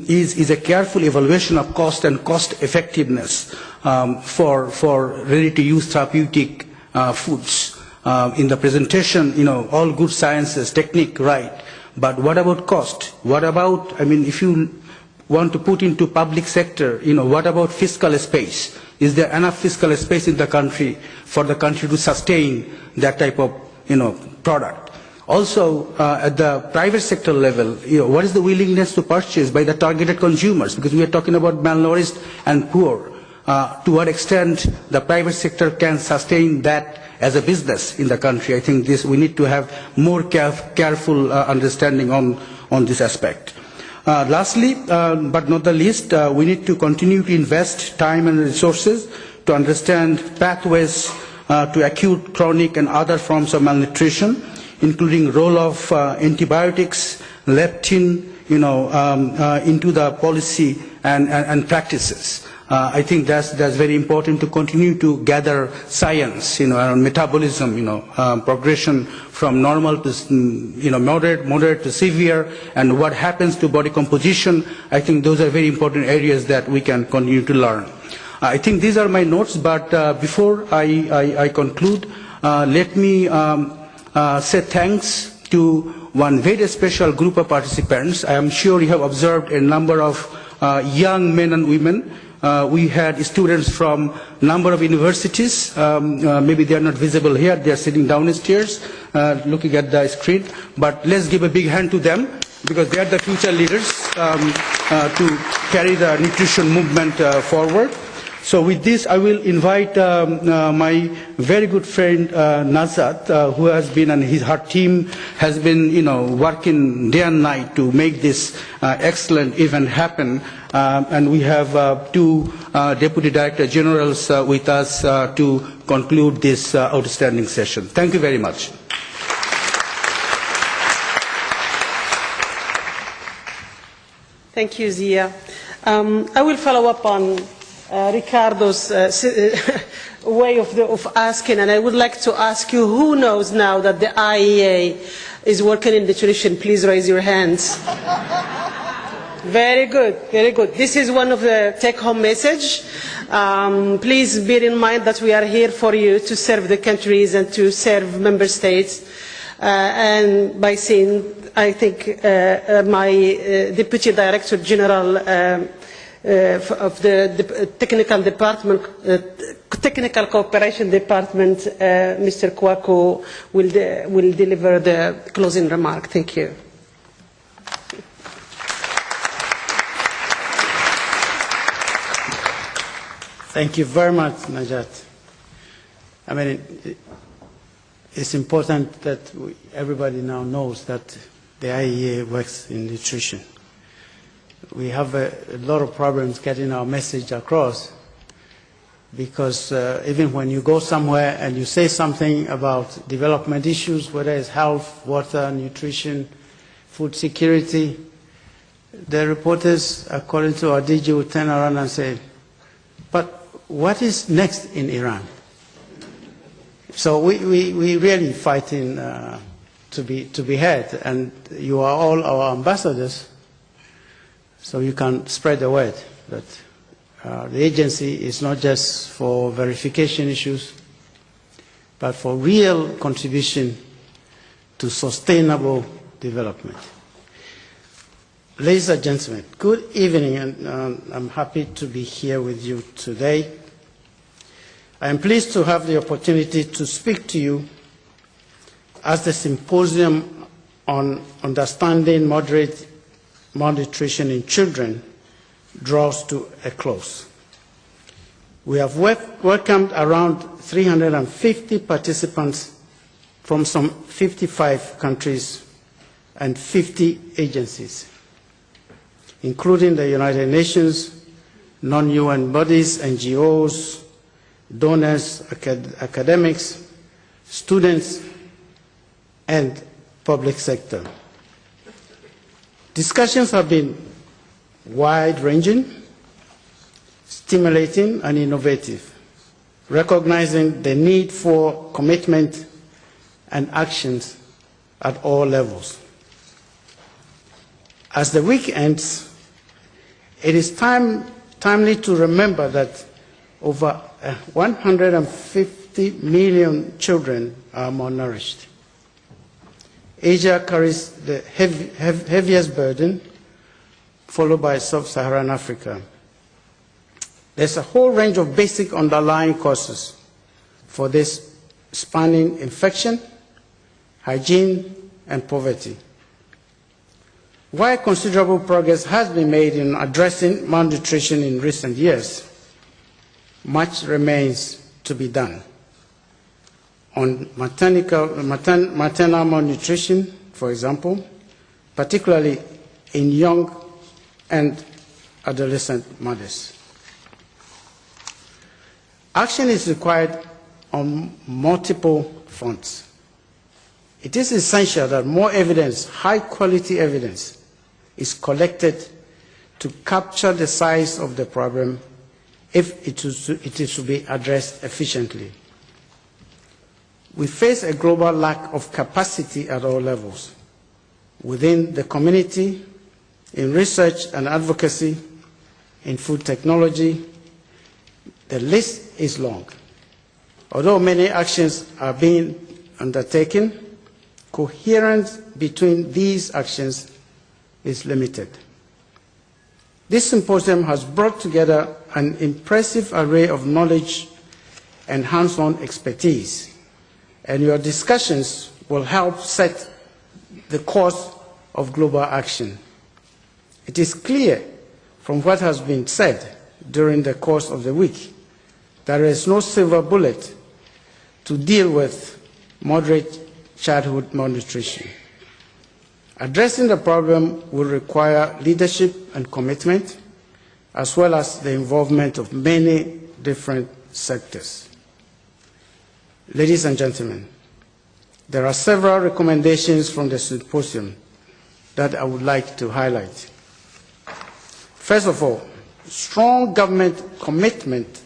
is a careful evaluation of cost and cost effectiveness for ready-to-use therapeutic foods. In the presentation, all good sciences, technique, right. But what about cost? What about, if you want to put into public sector, what about fiscal space? Is there enough fiscal space in the country for the country to sustain that type of, product? Also, at the private sector level, what is the willingness to purchase by the targeted consumers? Because we are talking about malnourished and poor. To what extent the private sector can sustain that as a business in the country? I think we need to have more careful understanding on this aspect. Lastly, but not the least, we need to continue to invest time and resources to understand pathways to acute, chronic, and other forms of malnutrition, including role of antibiotics, leptin, into the policy and practices. I think that's very important to continue to gather science, around metabolism, progression from normal to, moderate to severe, and what happens to body composition. I think those are very important areas that we can continue to learn. I think these are my notes, but before I conclude, let me say thanks to one very special group of participants. I am sure you have observed a number of young men and women. We had students from a number of universities. Maybe they are not visible here. They are sitting downstairs looking at the screen. But let's give a big hand to them, because they are the future leaders to carry the nutrition movement forward. So with this, I will invite my very good friend Nazat, who has been, and her team has been, working day and night to make this excellent event happen. And we have two Deputy Director Generals with us to conclude this outstanding session. Thank you very much. Thank you, Zia. I will follow up on Ricardo's way of asking, and I would like to ask you, who knows now that the IEA is working in nutrition? Please raise your hands. Very good, very good. This is one of the take-home message. Please bear in mind that we are here for you to serve the countries and to serve member states. And by saying, I think my Deputy Director General of the Technical Department, Technical Cooperation Department, Mr. Kwaku, will deliver the closing remark. Thank you. Thank you very much, Najat. I mean, it's important that everybody now knows that the IEA works in nutrition. We have a lot of problems getting our message across, because even when you go somewhere and you say something about development issues, whether it's health, water, nutrition, food security, the reporters, according to our DG, will turn around and say, but what is next in Iran? So we really fighting to be heard, and you are all our ambassadors, so you can spread the word that the agency is not just for verification issues, but for real contribution to sustainable development. Ladies and gentlemen, good evening, and I'm happy to be here with you today. I am pleased to have the opportunity to speak to you as the symposium on understanding moderate malnutrition in children draws to a close. We have welcomed around 350 participants from some 55 countries and 50 agencies, including the United Nations, non-UN bodies, NGOs, donors, academics, students, and public sector. Discussions have been wide-ranging, stimulating, and innovative, recognizing the need for commitment and actions at all levels. As the week ends, it is timely to remember that over 150 million children are malnourished. Asia carries the heaviest burden, followed by sub-Saharan Africa. There's a whole range of basic underlying causes for this, spanning infection, hygiene, and poverty. While considerable progress has been made in addressing malnutrition in recent years, much remains to be done. On maternal malnutrition, for example, particularly in young and adolescent mothers. Action is required on multiple fronts. It is essential that more evidence, high-quality evidence, is collected to capture the size of the problem if it is to be addressed efficiently. We face a global lack of capacity at all levels, within the community, in research and advocacy, in food technology. The list is long. Although many actions are being undertaken, coherence between these actions is limited. This symposium has brought together an impressive array of knowledge and hands-on expertise, and your discussions will help set the course of global action. It is clear from what has been said during the course of the week that there is no silver bullet to deal with moderate childhood malnutrition. Addressing the problem will require leadership and commitment, as well as the involvement of many different sectors. Ladies and gentlemen, there are several recommendations from the symposium that I would like to highlight. First of all, strong government commitment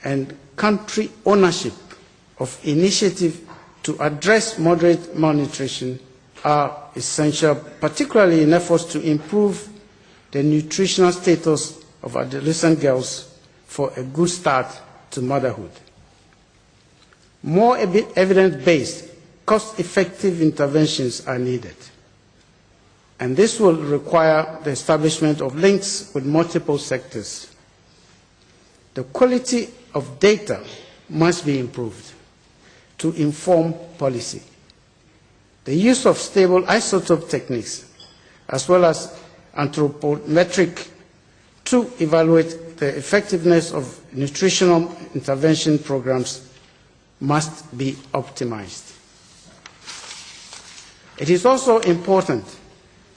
and country ownership of initiatives to address moderate malnutrition are essential, particularly in efforts to improve the nutritional status of adolescent girls for a good start to motherhood. More evidence-based, cost-effective interventions are needed, and this will require the establishment of links with multiple sectors. The quality of data must be improved to inform policy. The use of stable isotope techniques, as well as anthropometric, to evaluate the effectiveness of nutritional intervention programs must be optimized. It is also important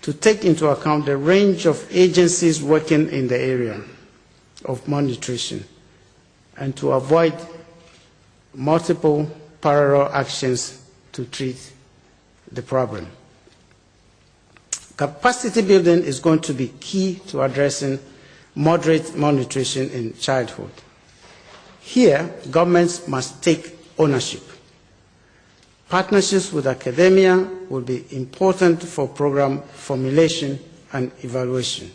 to take into account the range of agencies working in the area of malnutrition and to avoid multiple parallel actions to treat the problem. Capacity building is going to be key to addressing moderate malnutrition in childhood. Here, governments must take ownership. Partnerships with academia will be important for program formulation and evaluation.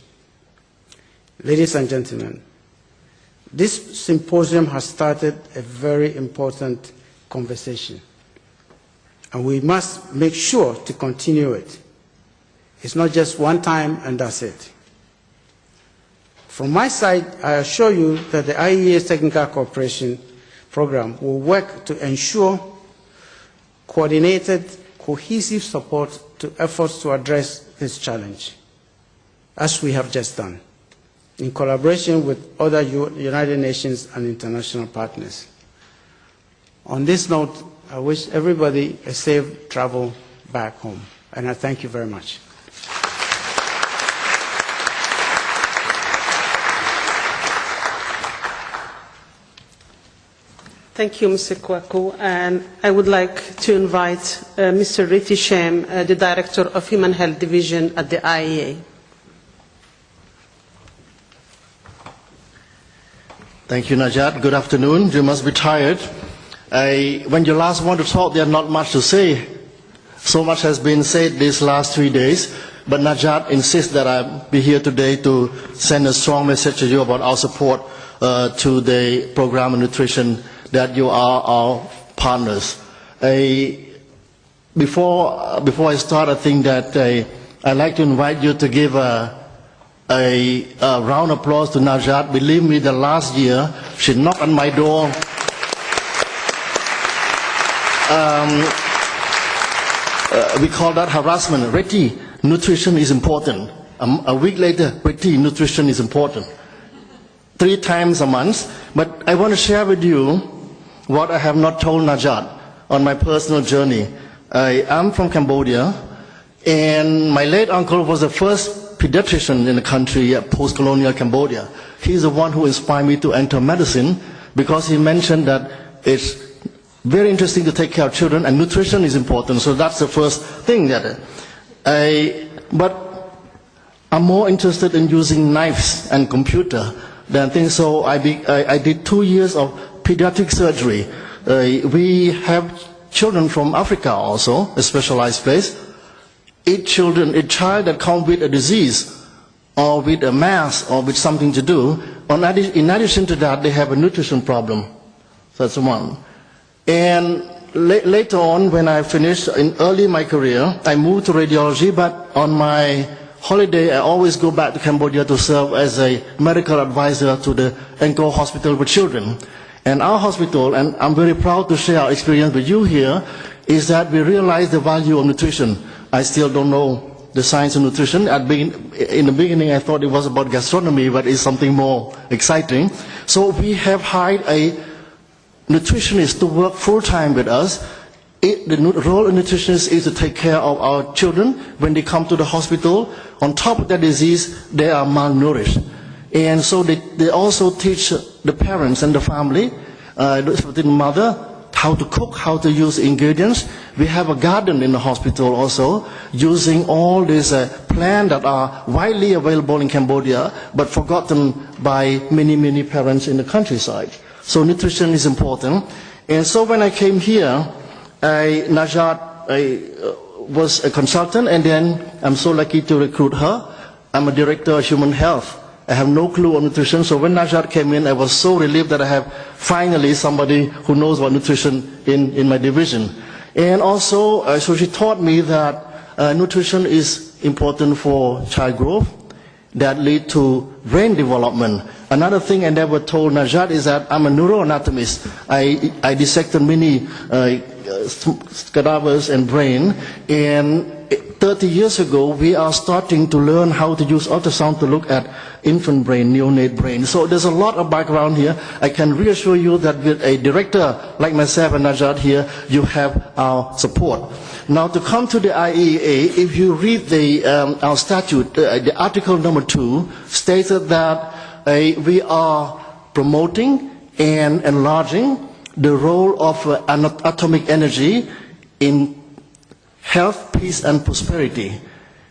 Ladies and gentlemen, this symposium has started a very important conversation, and we must make sure to continue it. It's not just one time and that's it. From my side, I assure you that the IEA's Technical Cooperation Program will work to ensure coordinated, cohesive support to efforts to address this challenge, as we have just done, in collaboration with other United Nations and international partners. On this note, I wish everybody a safe travel back home, and I thank you very much. Thank you, Mr. Kwaku. And I would like to invite Mr. Riti Shem, the Director of Human Health Division at the IEA. Thank you, Najat. Good afternoon. You must be tired. When you last want to talk, there's not much to say. So much has been said these last 3 days, but Najat insists that I be here today to send a strong message to you about our support to the program of nutrition, that you are our partners. Before I start, I think that I'd like to invite you to give a round of applause to Najat. Believe me, the last year, she knocked on my door. We call that harassment. Reti, nutrition is important. A week later, Reti, nutrition is important. 3 times a month. But I want to share with you what I have not told Najat on my personal journey. I am from Cambodia, and my late uncle was the first pediatrician in the country at post-colonial Cambodia. He's the one who inspired me to enter medicine, because he mentioned that it's very interesting to take care of children, and nutrition is important. So that's the first thing that but I'm more interested in using knives and computer than things. So I did 2 years of pediatric surgery. We have children from Africa also, a specialized place. Each child that comes with a disease or with a mass or with something to do, in addition to that, they have a nutrition problem. That's one. And later on, when I finished in early my career, I moved to radiology, but on my holiday, I always go back to Cambodia to serve as a medical advisor to the Angkor Hospital with children. And our hospital, and I'm very proud to share our experience with you here, is that we realize the value of nutrition. I still don't know the science of nutrition. In the beginning, I thought it was about gastronomy, but it's something more exciting. So we have hired a nutritionist to work full-time with us. The role of nutritionist is to take care of our children when they come to the hospital. On top of that disease, they are malnourished. And so they also teach the parents and the family, the mother, how to cook, how to use ingredients. We have a garden in the hospital also, using all these plants that are widely available in Cambodia, but forgotten by many, many parents in the countryside. So nutrition is important. And so when I came here, Najat was a consultant, and then I'm so lucky to recruit her. I'm a director of human health. I have no clue on nutrition, so when Najat came in, I was so relieved that I have finally somebody who knows about nutrition in my division. And also, so she taught me that nutrition is important for child growth, that lead to brain development. Another thing I never told Najat is that I'm a neuroanatomist. I dissected many cadavers and brain, and 30 years ago we are starting to learn how to use ultrasound to look at infant brain, neonate brain. So there's a lot of background here. I can reassure you that with a director like myself and Najat here, you have our support. Now to come to the IEA, if you read our statute, the article number 2 stated that we are promoting and enlarging the role of atomic energy in health, peace and prosperity.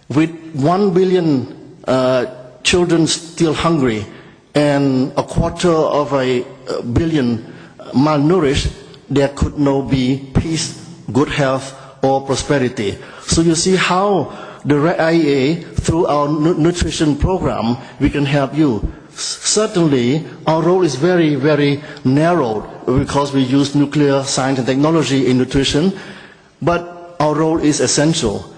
With 1 billion children still hungry and a quarter of a billion malnourished, there could not be peace, good health or prosperity. So you see how the IEA, through our nutrition program, we can help you. Certainly, our role is very, very narrow because we use nuclear science and technology in nutrition, but our role is essential.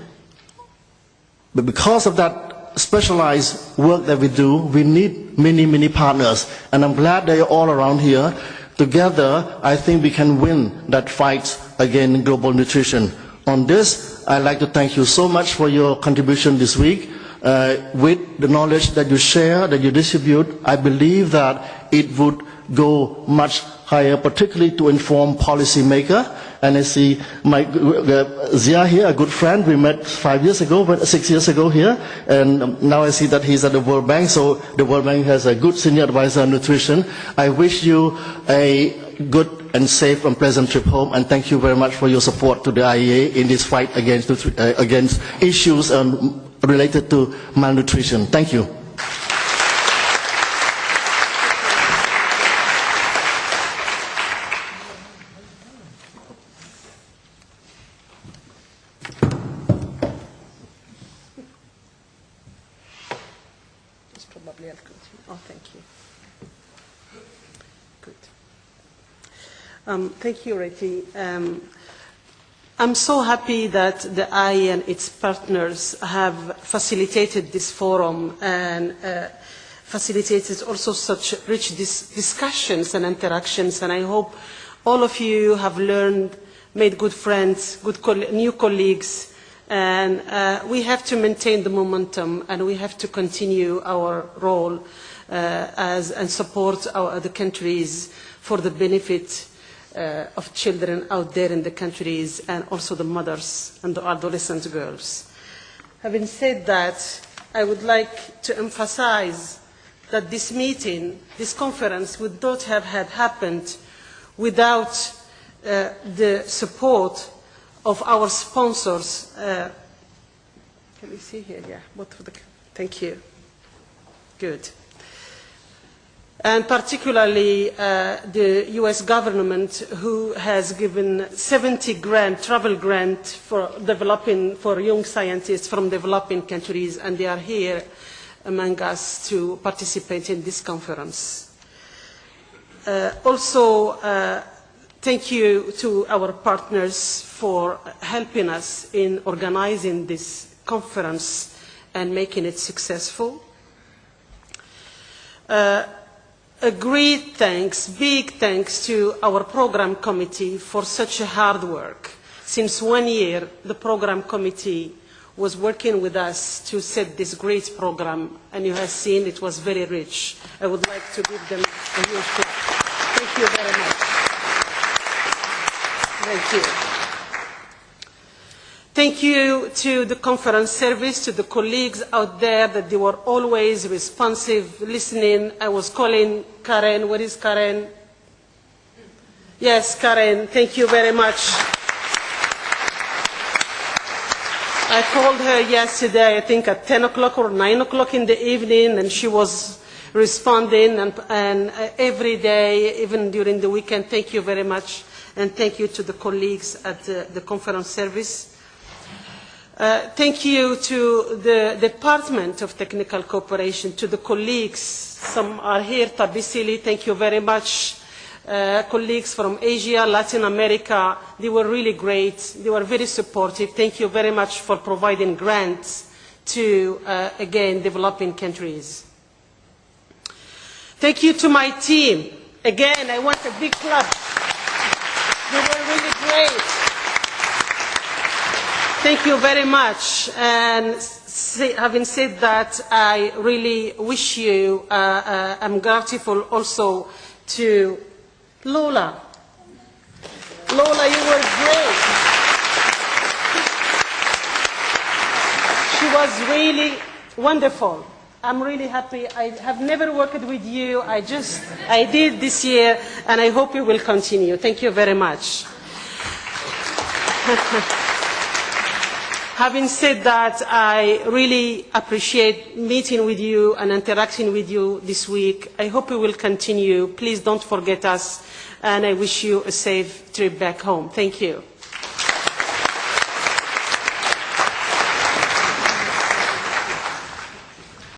But because of that specialized work that we do, we need many, many partners, and I'm glad they are all around here. Together, I think we can win that fight against global nutrition. On this, I'd like to thank you so much for your contribution this week. With the knowledge that you share, that you distribute, I believe that it would go much higher, particularly to inform policymakers. And I see my Zia here, a good friend. We met 6 years ago here, and now I see that he's at the World Bank. So the World Bank has a good senior advisor on nutrition. I wish you a good and safe and pleasant trip home, and thank you very much for your support to the IEA in this fight against issues related to malnutrition. Thank you. Oh, thank you. Good. Thank you, Reti. I'm so happy that the IE and its partners have facilitated this forum and facilitated also such rich discussions and interactions, and I hope all of you have learned, made good friends, new colleagues, and we have to maintain the momentum and we have to continue our role and support the countries for the benefit of children out there in the countries, and also the mothers and the adolescent girls. Having said that, I would like to emphasize that this meeting, this conference, would not have had happened without the support of our sponsors. Can we see here? Yeah. Thank you. Good. And particularly the US government, who has given 70 travel grant for young scientists from developing countries, and they are here among us to participate in this conference. Also, Thank you to our partners for helping us in organizing this conference and making it successful. A great thanks, big thanks to our program committee for such a hard work. Since 1 year, the program committee was working with us to set this great program, and you have seen it was very rich. I would like to give them a huge clap. Thank you very much. Thank you. Thank you to the conference service, to the colleagues out there that they were always responsive, listening. I was calling Karen. Where is Karen? Yes, Karen. Thank you very much. I called her yesterday, I think at 10 o'clock or 9 o'clock in the evening, and she was responding, and every day, even during the weekend. Thank you very much, and thank you to the colleagues at the conference service. Thank you to the Department of Technical Cooperation, to the colleagues. Some are here, Tabisili, thank you very much. Colleagues from Asia, Latin America, they were really great. They were very supportive. Thank you very much for providing grants to, again, developing countries. Thank you to my team. Again, I want a big clap. They were really great. Thank you very much. And having said that, I really wish you, I'm grateful also to Lola. Lola, you were great. She was really wonderful. I'm really happy. I have never worked with you. I did this year, and I hope you will continue. Thank you very much. Having said that, I really appreciate meeting with you and interacting with you this week. I hope we will continue. Please don't forget us, and I wish you a safe trip back home. Thank you.